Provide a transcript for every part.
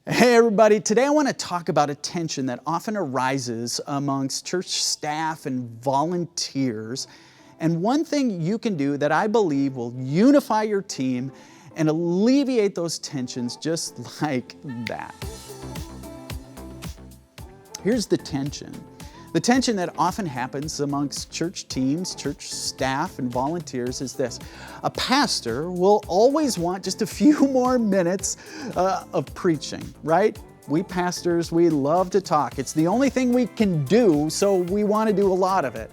Hey everybody, today I want to talk about a tension that often arises amongst church staff and volunteers. And one thing you can do that I believe will unify your team and alleviate those tensions just like that. Here's the tension. The tension that often happens amongst church teams, church staff, and volunteers is this. A pastor will always want just a few more minutes of preaching, right? We pastors, we love to talk. It's the only thing we can do, so we want to do a lot of it.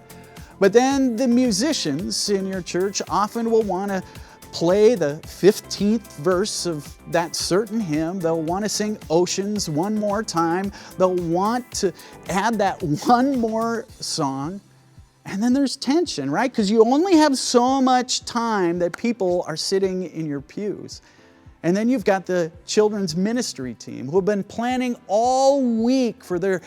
But then the musicians in your church often will want to play the 15th verse of that certain hymn. They'll want to sing Oceans one more time. They'll want to add that one more song. And then there's tension, right? Because you only have so much time that people are sitting in your pews. And then you've got the children's ministry team who have been planning all week for their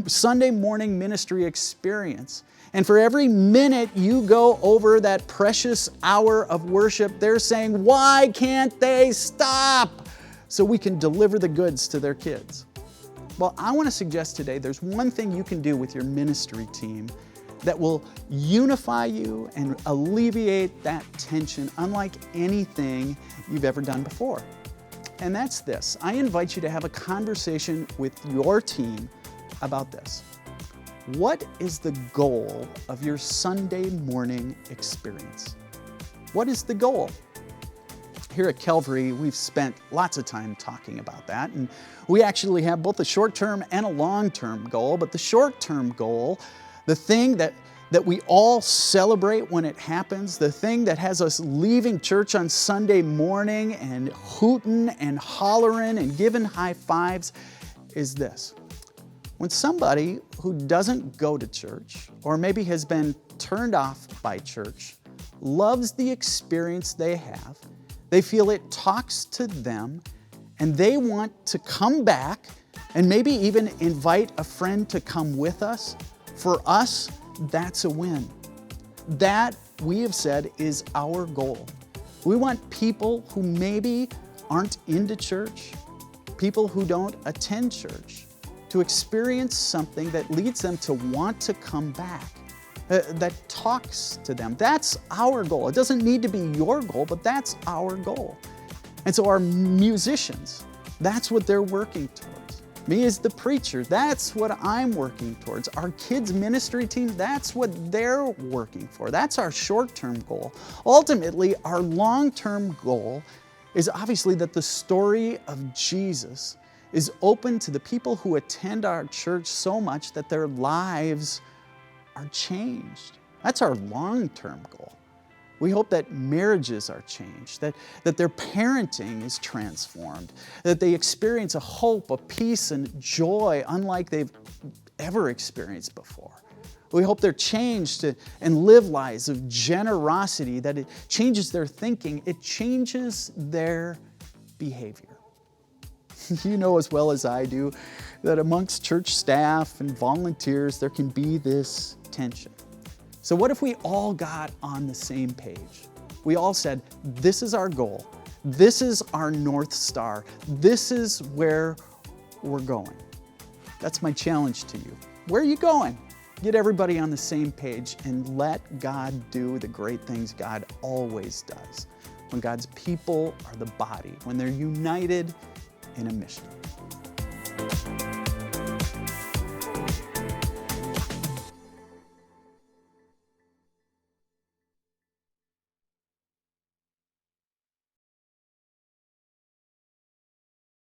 Sunday morning ministry experience. And for every minute you go over that precious hour of worship, they're saying, why can't they stop? So we can deliver the goods to their kids. Well, I want to suggest today there's one thing you can do with your ministry team that will unify you and alleviate that tension unlike anything you've ever done before. And that's this. I invite you to have a conversation with your team about this. What is the goal of your Sunday morning experience? What is the goal? Here at Calvary, we've spent lots of time talking about that, and we actually have both a short-term and a long-term goal. But the short-term goal, the thing that we all celebrate when it happens, the thing that has us leaving church on Sunday morning and hooting and hollering and giving high fives, is this. When somebody who doesn't go to church, or maybe has been turned off by church, loves the experience they have, they feel it talks to them, and they want to come back and maybe even invite a friend to come with us, for us, that's a win. That, we have said, is our goal. We want people who maybe aren't into church, people who don't attend church, to experience something that leads them to want to come back, that talks to them. That's our goal. It doesn't need to be your goal, but that's our goal. And so our musicians, that's what they're working towards. Me as the preacher, that's what I'm working towards. Our kids' ministry team, that's what they're working for. That's our short-term goal. Ultimately, our long-term goal is obviously that the story of Jesus is open to the people who attend our church so much that their lives are changed. That's our long-term goal. We hope that marriages are changed, that their parenting is transformed, that they experience a hope, a peace, and joy unlike they've ever experienced before. We hope they're changed and live lives of generosity, that it changes their thinking, it changes their behavior. You know as well as I do that amongst church staff and volunteers, there can be this tension. So what if we all got on the same page? We all said, this is our goal. This is our North Star. This is where we're going. That's my challenge to you. Where are you going? Get everybody on the same page and let God do the great things God always does. When God's people are the body, when they're united in a mission.